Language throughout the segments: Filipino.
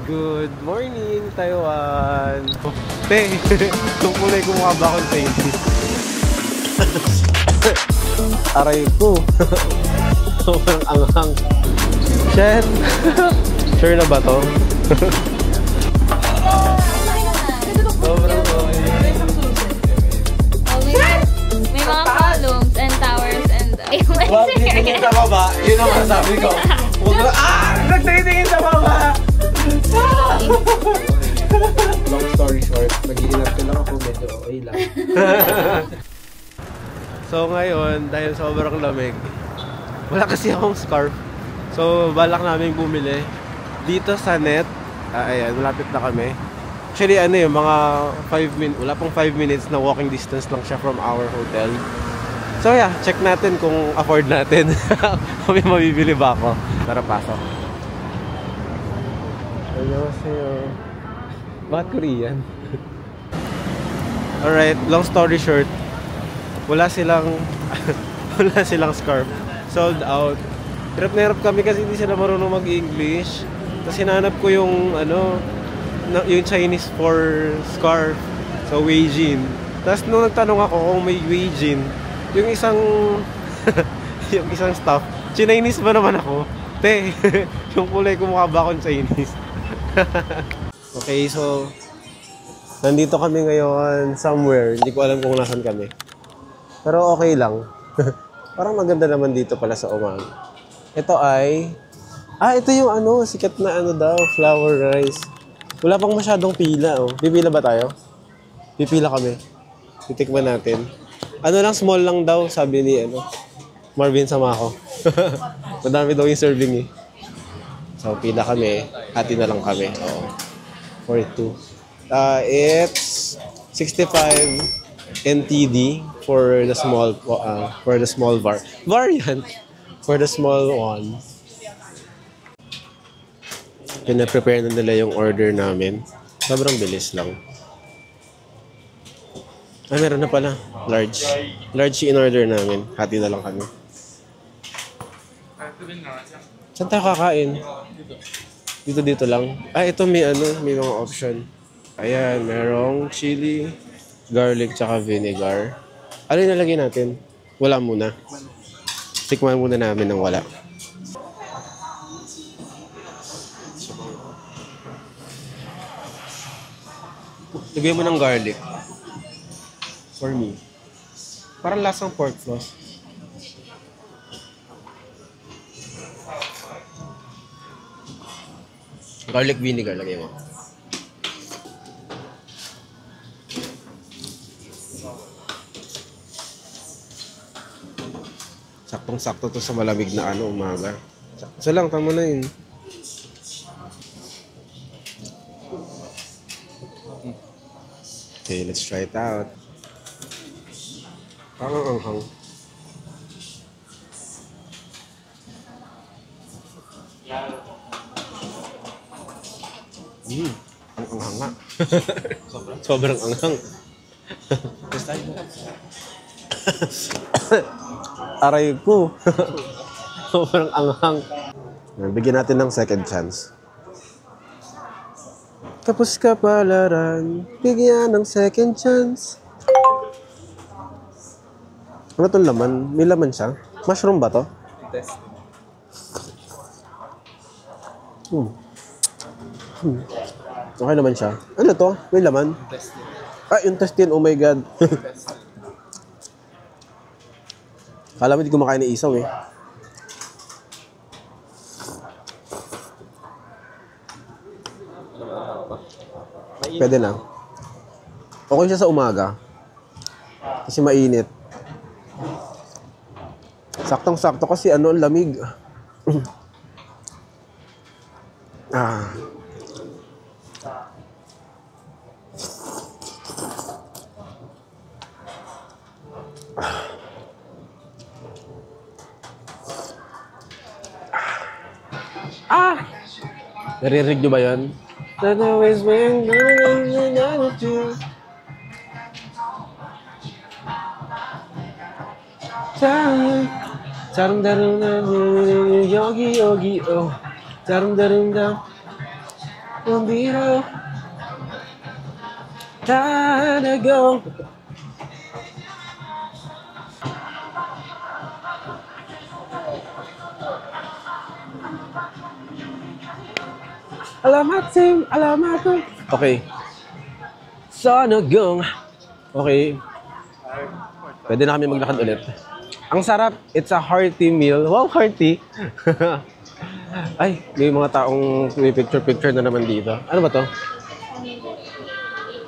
Good morning, Taiwan! Oh, te, yung kulay ko mukha ba akong Chinese? Aray ko! Sobrang anghang. Shit! Sure na ba to? Sobrang may mga columns and towers and wag titingin sa baba, yun ang masabi ko. Nagtitingin sa baba! Long story short, nag-iingat ko lang ako, medyo okay lang. So ngayon, dahil sobrang lamig, wala kasi akong scarf. So balak namin bumili dito sa Net. Ayan, malapit na kami. Actually ano yung mga 5 minutes, wala pang 5 minutes na walking distance lang siya from our hotel. So yeah, check natin kung afford natin. Kung may mabibili ba ako. Tara, pasok. Annyeonghaseyo. Bakit Korean? Alright, long story short, wala silang scarf. Sold out. Hirap na hirap kami kasi hindi sila marunong mag-English. Tapos hinanap ko yung yung Chinese for scarf. So, Weijin. Tapos nung nagtanong ako kung may Weijin, yung isang staff, Chinese ba naman ako? Te, yung kulay ko mukha ba akong Chinese? Okay, so nandito kami ngayon somewhere. Hindi ko alam kung nasan kami. Pero okay lang. Parang maganda naman dito pala sa umaga. Ito ay ito yung sikat na daw, flower rice. Wala pang masyadong pila, oh. Pipila ba tayo? Pipila kami. Titikman natin. Lang, small lang daw, sabi ni Marvin Samaco. Madami daw yung serving eh. So, pila kami. Hati na lang kami. Oo. 42. It's 65 NTD for the small variant. For the small one. Pina-prepare na nila yung order namin. Sobrang bilis lang. Meron na pala. Large. Large in order namin. Hati na lang kami. Saan tayo kakain? Dito lang. Ito may mga option. Ayan, merong chili, garlic, tsaka vinegar. Ano yung nalagay natin? Wala muna. Tikman muna namin ng wala. Lagyan mo ng garlic. For me. Parang lasang pork floss. Garlic vinegar lagay mo. Saktong-sakto to sa malamig na umaga. Isa lang, tama na yun. Okay, let's try it out. Parang anghang. Ang anghang nga. Sobrang anghang. Aray ko. Sobrang anghang. Bigyan natin ng second chance. Tapos kapalaran, bigyan ng second chance. Ano itong laman? May laman siya? Mushroom ba to? Test. Okay naman siya. Ano to? May laman? Intestine. Intestine. Oh my God. Kala mo di kumakain ng isaw eh. Pwede na. Okay siya sa umaga. Kasi mainit. Saktong-sakto kasi lamig. Naririnig nyo ba yun? That always when 여기 oh. Nandito. Time to go. Alamat sim, alamat ko. Okay. Sana gong. Okay. Pwede na kami maglakad ulit. Ang sarap. It's a hearty meal. Wow, hearty. Ay, may mga taong may picture-picture na naman dito. Ano ba to?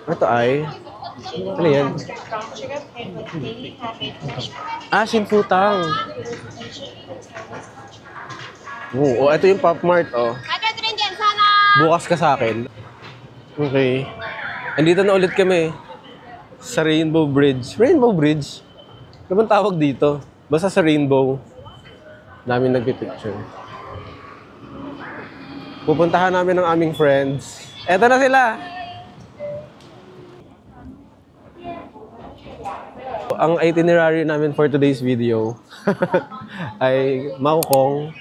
Ito ay... Ano yan? Ah, sinputang. Oh, ito yung Pop Mart, oh. Bukas ka sa akin. Okay. Andito na ulit kami. Sa Rainbow Bridge. Rainbow Bridge? Ano bang tawag dito? Basta sa Rainbow. Namin nagpipicture. Pupuntahan namin ng aming friends. Eto na sila! Ang itinerary namin for today's video ay Maokong,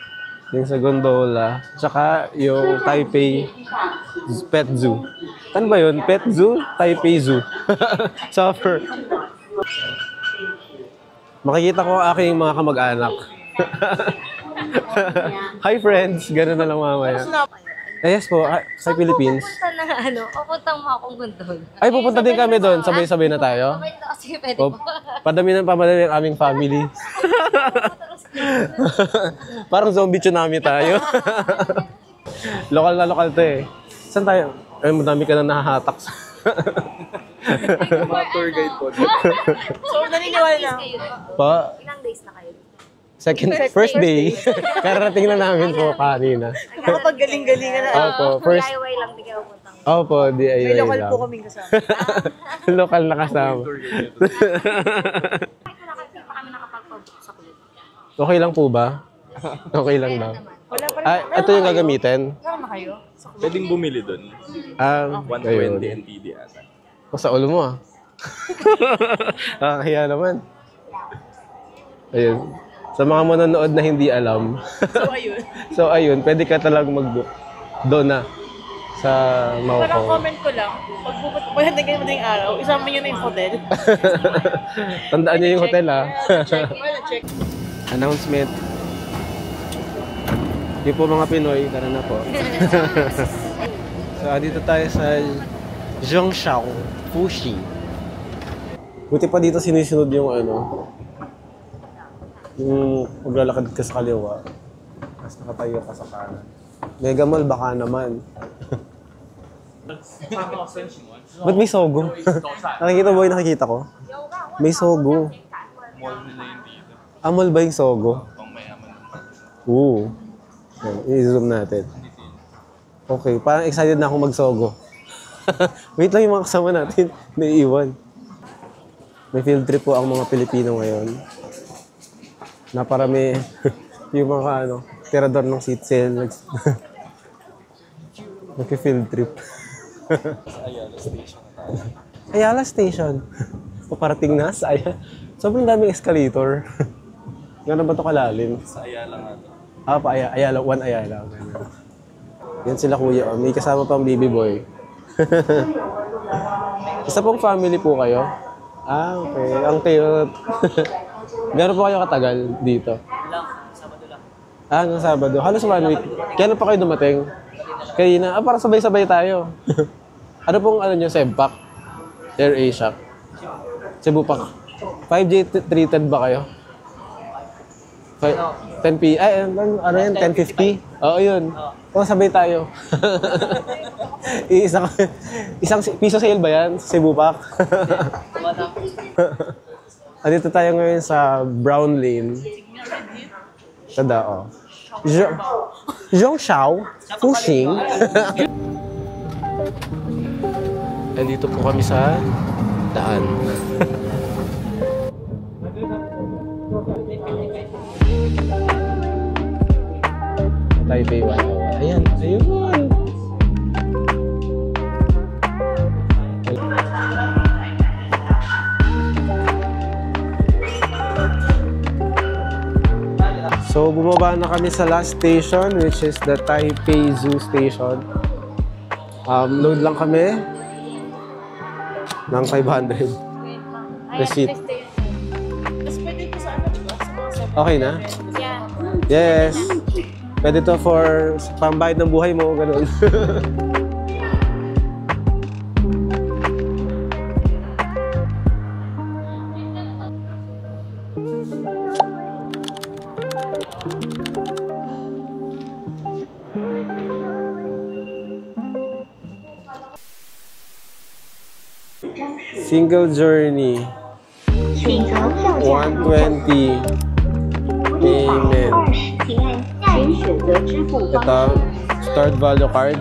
yung sa gondola, tsaka yung Taipei Pet Zoo. Ano ba yun? Pet Zoo? Taipei Zoo. Suffer. Makikita ko ang aking mga kamag-anak. Hi friends! Ganun na lang mamaya. Yes po, sa Philippines. Pupunta na pupunta mo akong gondol. Ay, pupunta din kami doon. Sabay-sabay na tayo. Sige, pwede po. Padami ng pamadali ang aming family. Parang zombie tsunami tayo. Lokal na lokal to eh. Saan tayo? Ay, madami ka na nahahatak. Mga tour guide po. So, naniniwala na. Pa? Ilang days na kayo? First day. Karating na namin po kanina. Kapag galing-galingan na. Opo, first. DIY lang, di kayo puntang. Opo, DIY May lokal lang. po kaming kasama. Lokal na kasama. Pa kami nakapagpabook sa club. Okay lang po ba? Okay lang daw. Wala pa rin. Ah, ito yung gagamitin. Meron na kayo? Pwedeng bumili doon. Ah, 120 NTD ata. O sa ulo mo ah. Kaya naman. Ayun. Sa mga manonood na hindi alam. So, ayun. So ayun, pwede ka talagang mag-book doon na sa Parang Maokong. comment ko lang. Pag hindi kayo madaling araw, isama nyo na yung hotel. Tandaan niyo yung hotel ah. Check. Check. Announcement. Yung po mga Pinoy, tara na po. So dito tayo sa Zhongshan, Fuxi. Buti pa dito sinisunod yung yung maglalakad ka sa kaliwa, tapos nakatayo ka sa kanan. Mega Mall baka naman. Ba't may Sogo? Nakikita mo yung nakikita ko? May Sogo. Mall nila yun dito. Ah, mall ba yung Sogo? Pang mayaman. Oo. I-zoom natin. Okay, parang excited na akong mag-Sogo. Wait lang yung mga kasama natin. Naiiwan. May field trip po ang mga Pilipino ngayon. Naparami yung mga tirador ng seat sale. Nag-field trip. Ayala Station na tayo. Ayala Station. Paparating na sa Ayala. Sobrang daming escalator. Gano'n ba ito kalalim? Sa Ayala nga to. Ah, pa Ayala. One Ayala. Ganun. Yan sila kuya. May kasama pang baby boy. Isa pong family po kayo? Ah, okay. Ang cute. Gano'n po kayo katagal dito? Sabado lang. Ah, ng Sabado. Halos 1 week. Kailan pa kayo dumating? Kanina. Ah, parang sabay-sabay tayo. Ano pong nyo, Sebpak? Air Asia? Cebupak? 5J310 ba kayo? 10P? Ay, ano yan? 1050? Oo, yun. Oo, sabay tayo. Isang piso sale ba yan? Cebupak? Andito tayo ngayon sa Brown Lane. Tada, oh. Zhongshan, Fuxing. Andito po kami sa daan. Taipei 101. Ayan, ayun. So, bumaba na kami sa last station, which is the Taipei Zoo Station. Load lang kami ng 500. Wait lang. Receipt. Tapos pwede ko sa ano, diba? Sa mga seven. Okay na? Yeah. Yes. Pwede to for pambayad ng buhay mo, ganun. Single journey. 请从票价入账。 120. 无法 Payment. 20，请按下请选择支付方 Ito, 式。 stored value card.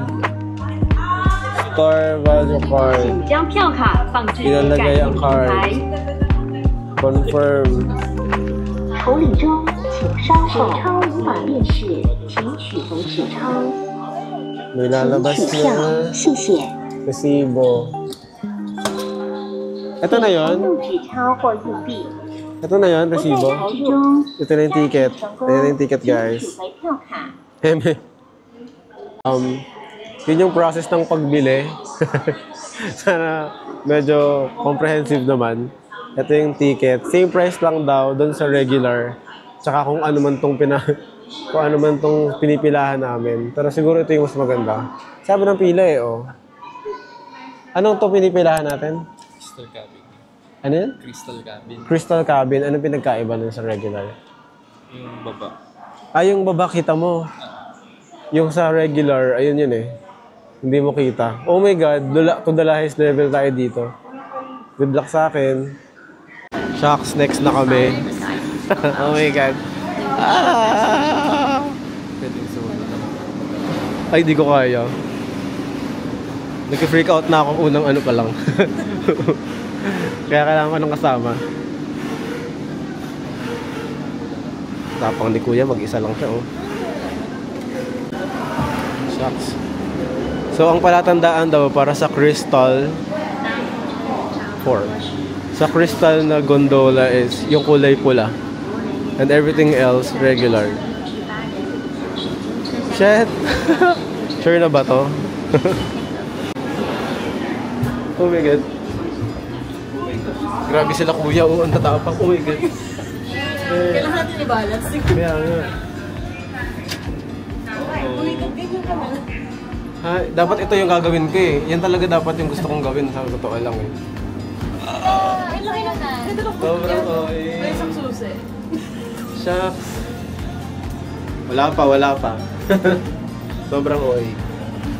Store value card. 请将票卡放置于 Ilalagay 感 ang 应平 card. 台。 Confirm. 处理中，请稍后。纸钞无法辨识，请取回纸钞。 May 请 lalabas 取票， na 谢谢。 resibo. Ito na 存 yon. 入纸钞或硬币。 Ito na yon, 不在 resibo. 考虑中， Ito na yung ticket. 成 Ito na yung ticket, 请 guys. 取回票卡。 Heme. Yun yung process ng pagbili. Sana medyo comprehensive naman. Ito yung ticket. Same price lang daw doon sa regular. Tsaka kung ano man tong kung ano man tong pinipilahan namin. Pero siguro ito yung mas maganda. Sabi ng pila eh, oh. Anong tong pinipilahan natin? Crystal cabin. Ano yun? Crystal cabin. Crystal cabin. Anong pinagkaiba nun sa regular? Yung baba. Yung baba kita mo. Yung sa regular, ayun yun eh. Hindi mo kita. Oh my God, to the highest level tayo dito. Good luck sa akin. Shucks, next na kami. Oh my God. Ah! Pwedeng sumunod naman. Ay, di ko kaya. Nag-freak out na ako unang ano pa lang. Kaya kailangan ko ng kasama. Tapang ni Kuya, mag-isa lang siya, oh. Shucks. So, ang palatandaan daw para sa Crystal 4. Sa Crystal na gondola is yung kulay pula. And everything else, regular. Shit! Sure na ba to? Oh my God. Grabe sila Kuya, oh, ang tatapang. Oh my God. Kailangan natin i-balance. Kaya nga. Umikat ganyan ka na. Ha, dapat ito yung gagawin ko eh. Yan talaga dapat yung gusto kong gawin. Sa totoo lang eh. Ay, laki na na. Ito lang po. Sobrang May okay. isang susi. Shucks. Wala pa. Sobrang OA.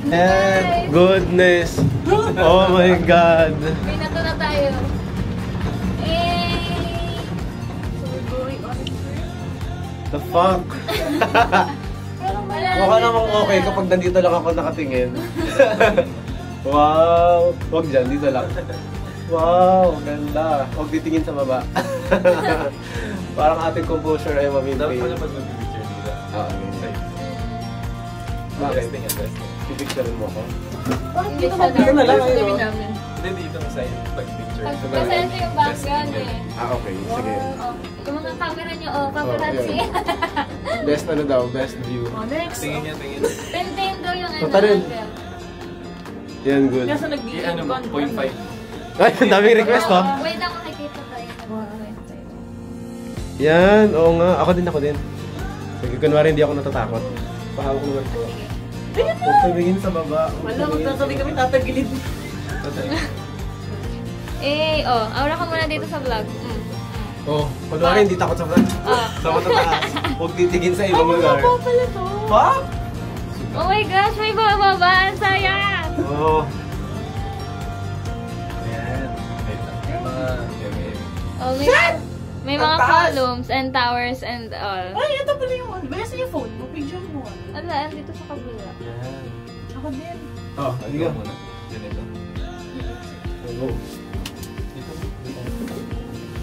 And goodness. Oh my God. May nato na tayo. Eh. So we're going on a trip. The fuck? Wala Mukha namang okay kapag nandito lang ako nakatingin. Wow. Huwag dyan, dito lang. Wow, ganda. Huwag titingin sa baba. Parang ating composure ay Dapat mamintain. pala pag mag-picture dito. Okay. Bakit? Testing and testing. Pipicturein mo ako? Bakit Dito dito na lang, Dito ayun, oh. namin. Hindi dito ang side pag-picture. Kasi ito yung background eh. Okay. Sige. Oh, yung mga camera nyo, oh, paparazzi. Best ano daw, best view. Oh, next. Tingin niya, tingin. Pintain daw yung ano. Total yun. angle. Yan, good. Kaya sa Ano mo, 0.5. Ay, ang daming request, oh. Wait lang, makikita tayo. Yan, oo nga. Ako din. Sige, kunwari hindi ako natatakot. Pahawak naman ko. Huwag tumingin sa baba. Wala, magsasabi kami tatagilid. Eh, oh, aura ka muna dito sa vlog. Oh, kunwari hindi takot sa vlog. Sa matataas. Huwag titigin sa ibang lugar. Ano pala to? Fuck! Oh my gosh, may bababa. Ang saya! Oo. Ayan. Oh, may mga columns and towers and all. Ay, ito pala yung one. Basta yung phone mo, picture mo. Ano, dito sa kabila. Yan. Ako din. Oh, Hindi halika. ka muna. Ganito. Go. Dito.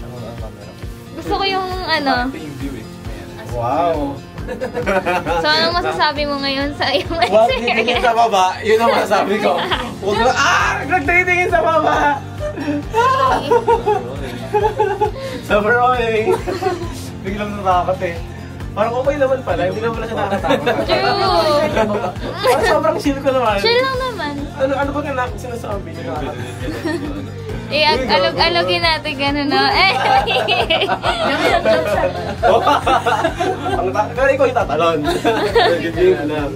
Ano ang camera? Gusto ko yung ano. Ito yung view eh. Ayan. Wow. So, anong masasabi mo ngayon sa iyong Huwag titingin sa baba. Yun ang masasabi ko. Huwag na, nagtitingin sa baba! Sobrang biglang natakot eh. Parang okay naman pala, hindi naman pala siya nakakatakot. True! Parang sobrang chill ko naman. Chill lang naman. Ano Ano ba nga sinasabi niyo? Alog-alogin natin gano'n, no? Pero ikaw yung tatalon. Game lang.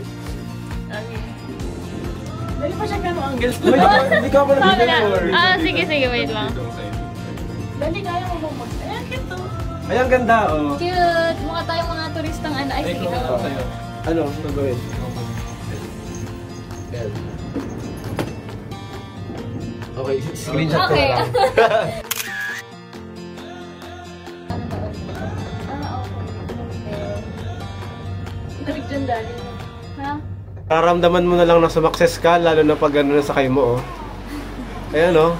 Dali pa siya gano'ng angles. Hindi ka pa nag-video. Sige, wait lang. Dali kaya mo bang mag... Ayan, kito. Ay, ang ganda, oh. Cute! Mukha tayong mga turistang ano. Ay, sige. Ano, gagawin? Yan. Okay, screenshot ko na Okay. lang. Dalig dyan, dali. Ha? Nararamdaman mo na lang na sumakses ka, lalo na pag gano'n sa kayo mo, oh. Ayan, oh.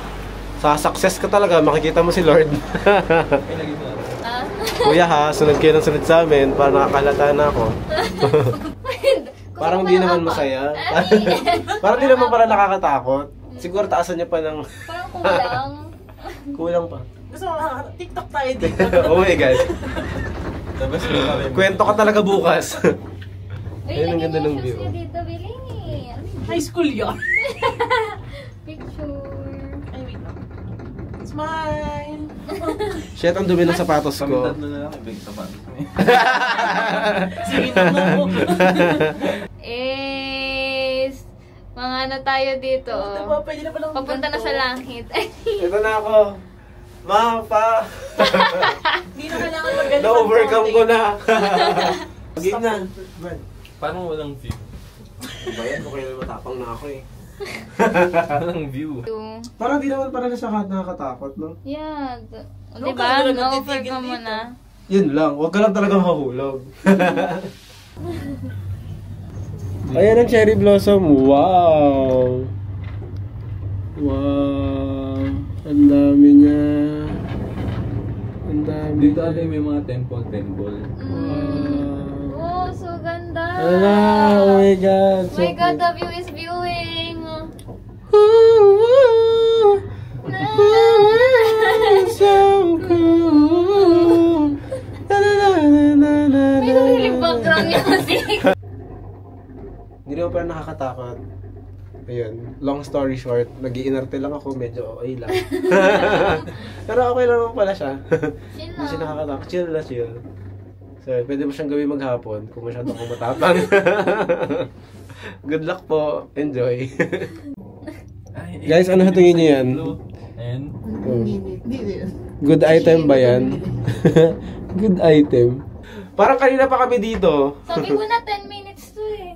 Sa success ka talaga, makikita mo si Lord. Kuya ha, sunod kayo ng sunod sa amin para nakakalata na ako. Parang di naman masaya. Parang di naman para nakakatakot. Siguro taasan niya pa ng... Parang kulang. Kulang pa. Gusto mo, TikTok tayo dito. Oh my God. Kwento ka talaga bukas. Ayun, ang ganda ng view. Dito, Billy. High school yun. Picture. Ay, wait lang. Smile. Shit, ang dumi ng sapatos ko. Tatlo na lang, ibig sapatos mo. Sige na mo. Mga ano tayo dito. Diba, pwede na palang Papunta na sa langit. Ito na ako. Mapa. Hindi na kailangan magaling. Na-overcome ko na. Game na. Parang walang view. Bayan ko kayo matapang na ako eh. Walang view. Parang di naman para siya nakakatakot, no? Yeah. No, Diba? kaya na Na-overcome mo dito. na. Yun lang, huwag ka lang talagang hahulog. Ayan ang cherry blossom. Wow! Wow! Ang dami niya. Ang dami. Dito ate may mga temple. Oh, so ganda. Ala, oh my God. Oh my God, the view is viewing. So cool. May narinig background music. Hindi naman parang nakakatakot. Ayun, long story short, nag-iinarte lang ako, medyo okay lang. Pero okay lang naman pala siya. Chill Hindi siya lang. nakakatakot. Chill na chill. So, pwede mo siyang gawin maghapon kung masyado kang matapang. Good luck po. Enjoy. Guys, ano tingin niyo yan? And Oh. Good item ba yan? Good item. Parang kanina pa kami dito. Sabi ko na 10 minutes to eh.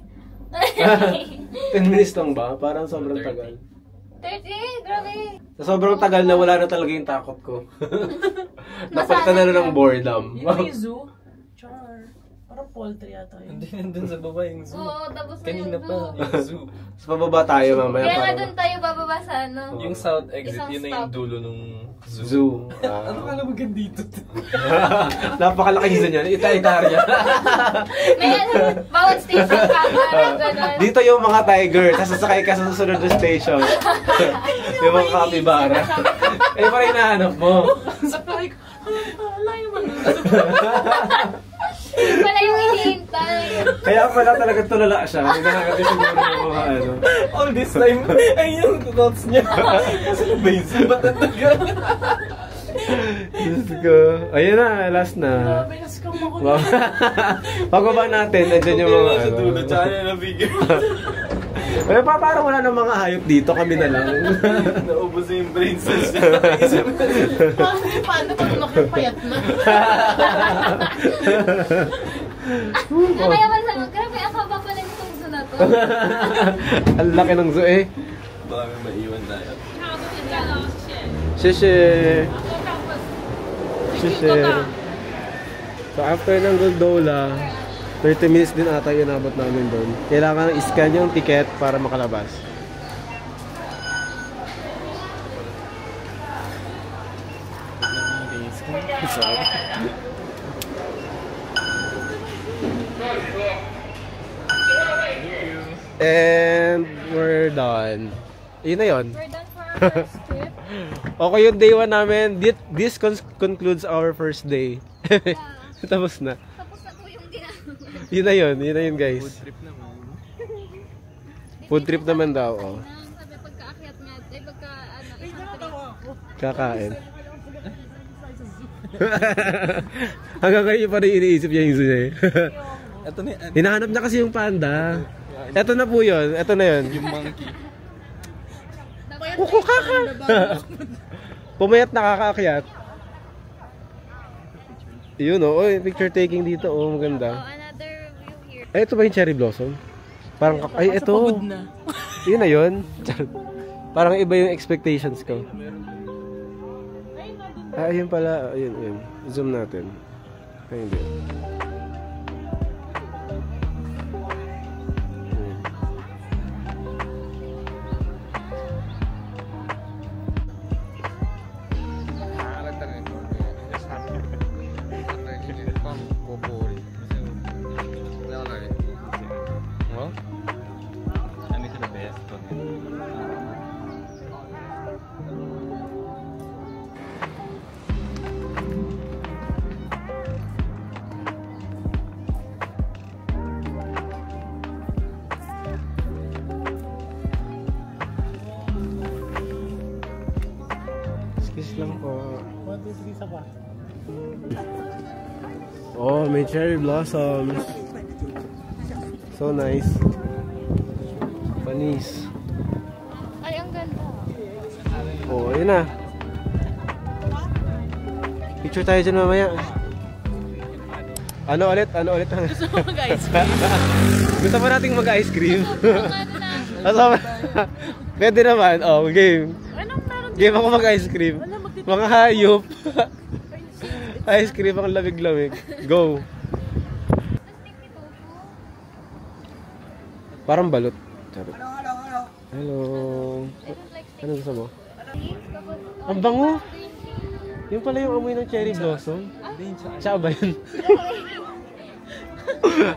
10 minutes lang ba? Parang sobrang tagal. 30, grabe. Sa sobrang tagal na wala na talaga yung takot ko. Napalitan na lang ng boredom. Yun yung zoo. Char. Parang poultry yata yun. hindi nandun sa baba yung zoo. Oo, tapos na Kanina yung pa, zoo. yung zoo. Sa pababa tayo mamaya. Kaya nga para- doon tayo bababa sa ano. Yung south exit, Isang yun na stop. yung dulo nung zoo. Zoo. Ano ka naman dito? Napakalaki isa niyan. Ita-itarya. May ano, bawat station ka, parang gano'n. Dito yung mga tiger. Tapos sasakay ka sa susunod na station. Yung mga kapibara. Eh, parang hinahanap mo. Sabi ko, layo man. Yun pala yung hinihintay. Kaya pala talaga tulala siya. Hindi nakakati siguro yung mga ano. All this time, ay yung thoughts niya. Kasi na ba yung zoo? Ba't ang tagal? Diyos ko. Ayun na, last na. Grabe, nas kang makulit. Pagbaba natin, nandiyan yung mga Sa dulo, ano. tsaka na nabigyan. Eh, parang wala nang mga hayop dito. Kami na lang. Naubos na yung brain cells niya. Paano pag nakapayat na? Kaya pala sabi, grabe, ang haba pala nitong zoo na to. Ang laki ng zoo eh. Baka may maiwan tayo. Shishe. Shishe. So after ng Goldola, 30 minutes din ata yung inabot namin doon. Kailangan i-scan yung ticket para makalabas. And we're done. Yun na yun. We're done for our first trip. Okay yung day 1 namin. This concludes our first day. Tapos na. Tapos na po yung ginagawa. Yun na yun. Yun na yun guys. Trip naman. Food trip naman daw. Oh. Sabi Kakain. Hanggang ngayon pa rin iniisip niya yung niya eh. Ito na Hinahanap niya kasi yung panda. Ito na po yun. Ito na yun. yung monkey. Kuko kaka! Pumayat nakakaakyat. Yun o. Oh, picture taking dito. Oh, maganda. Another view here. Ay, ito ba yung cherry blossom? Parang, ay, ito. Yun na yun. Parang iba yung expectations ko. Ah, ayun pala. Ayun, ayun. Zoom natin. Ay, hindi. Excuse lang po. 1, 2, 3 sa pa. Oh, may cherry blossoms. So nice. Panis. Ay, ang ganda. Oh, ayun na. Picture tayo dyan mamaya. Ano ulit? Ano ulit? Gusto mo mag-ice cream? Gusto pa nating mag-ice cream. Ang ano na. Pwede naman. Oh, game. Anong meron dito? Game ako mag-ice cream. Mga hayop. Ice cream ang lamig-lamig. Go. Parang balot. Hello. Ano gusto mo? Ang bango. Yung pala yung amoy ng cherry blossom. Siya ba yun?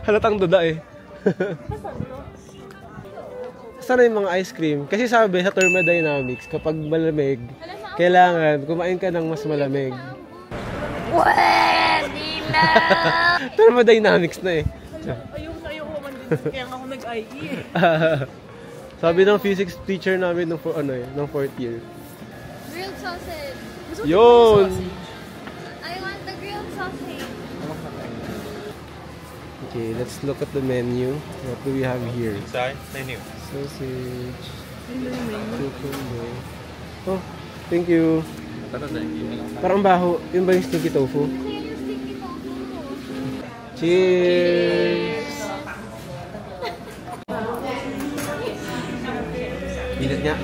Halatang duda eh. Sana yung mga ice cream. Kasi sabi sa thermodynamics, kapag malamig, kailangan kumain ka ng mas malamig. Pwede na. Thermodynamics na eh. Ayoko man din. Kaya nga ako nag-IE eh. Sabi ng physics teacher namin nung nung 4th year. Grilled sausage. Yun! I want the grilled sausage. Okay, let's look at the menu. What do we have here? Inside, menu. Sausage. Cucumber. Oh, thank you. Parang baho. Yun ba yung sticky tofu? Kaya yung sticky tofu. Cheers! Init niya.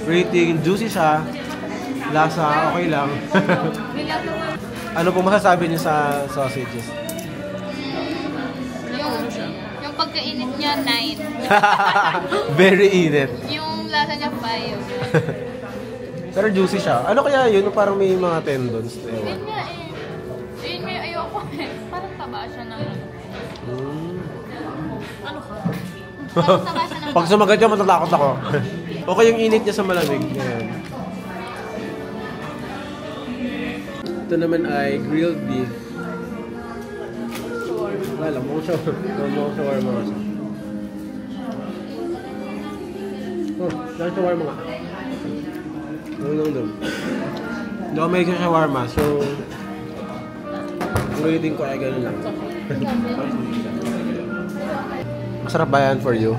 Rating, juicy siya. Lasa, okay lang. Ano po masasabi niyo sa sausages? Yung pagkainit niya, 9. Very init. Yung lasa niya, 5. Pero juicy siya. Ano kaya yun? Parang may mga tendons. Ewan. Yun nga eh. Yun nga ayoko eh. Parang taba siya ng... Parang taba siya ng... Pag sumagat yun, matatakot ako. Okay yung init niya sa malamig. Ayan. Ito naman ay grilled beef. Wala, mukhang shawarma nga siya. Oh, dahil shawarma nga. Doon. Hindi ako may shawarma, so ang rating ko ay gano'n lang. Masarap ba yan for you?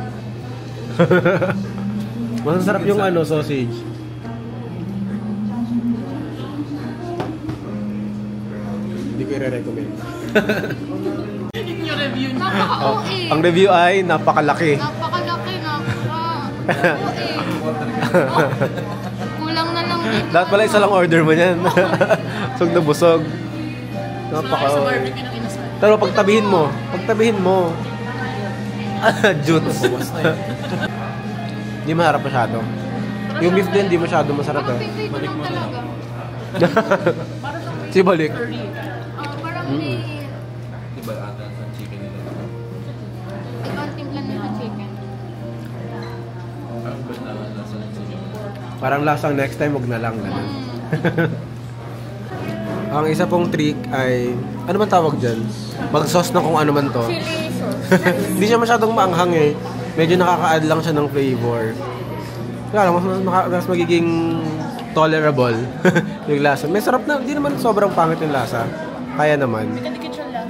Masarap yung sausage. Hindi ko i-recommend. Yung review niya. Napaka-OA. Ang review ay napakalaki. Napakalaki, napaka-OA. Kulang na lang dito. Dapat pala isa lang order mo yan. Busog na busog. Napaka. Sa barbecue ng inasal. Pero pagtabihin mo. Jutes. Hindi masarap masyado. Yung beef din, hindi masyado masarap Parang eh. pinto lang talaga. Si balik. Parang may... Diba ata sa chicken nila? Ikaw ang timplan nito chicken. Parang ba na nasa chicken? Parang lasang next time, wag na lang. Ganun. Ang isa pong trick ay, ano man tawag dyan? Mag-sauce na kung ano man to. Chili Hindi siya masyadong maanghang eh. Medyo nakaka-add lang siya ng flavor. Kaya lang, mas magiging tolerable yung lasa. May sarap na, hindi naman sobrang pangit yung lasa. Kaya naman. Dikit-dikit siya lang.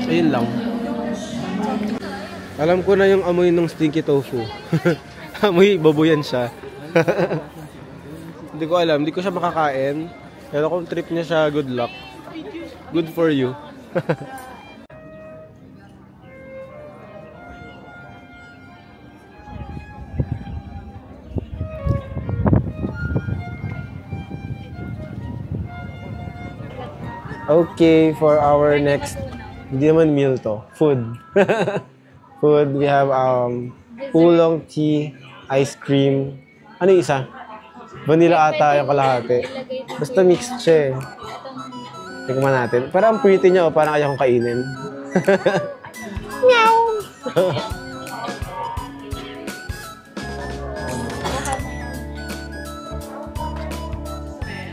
Ayun lang. Alam ko na yung amoy ng stinky tofu. Amoy babuyan siya. Hindi ko alam, hindi ko siya makakain. Pero kung trip niya siya, good luck. Good for you. Okay, for our next, hindi naman meal to, food. Food, we have oolong tea, ice cream. Ano yung isa? Vanilla ata yung kalahati. Basta mixed siya eh. Tingnan natin. Parang ang pretty niya o parang kaya kong kainin. Meow!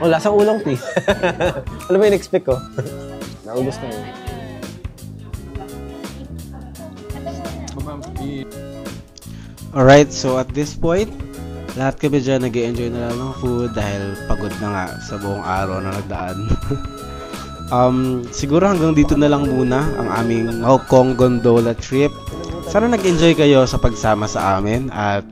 Oh, lasang ulong tea. Ano ba yung expect ko? Naubos na yun. Alright, so at this point, lahat kami dyan nag-i-enjoy na lang ng food dahil pagod na nga sa buong araw na nagdaan. Siguro hanggang dito na lang muna ang aming Hong Kong gondola trip. Sana nag-enjoy kayo sa pagsama sa amin at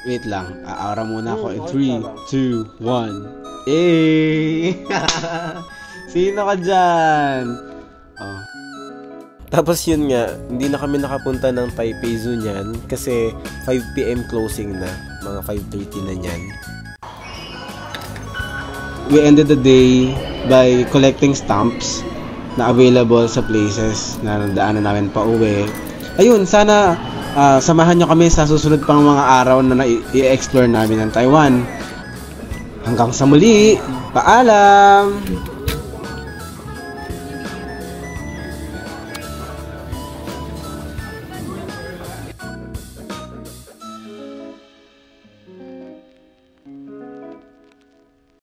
wait lang, aara muna ako in 3, 2, 1. Hey! Sino ka dyan? Oh. Tapos yun nga, hindi na kami nakapunta ng Taipei Zoo niyan kasi 5 PM closing na, mga 5:30 na niyan. We ended the day by collecting stamps na available sa places na nadaanan namin pa uwi. Ayun, sana samahan nyo kami sa susunod pang mga araw na i-explore namin ng Taiwan. Hanggang sa muli, paalam!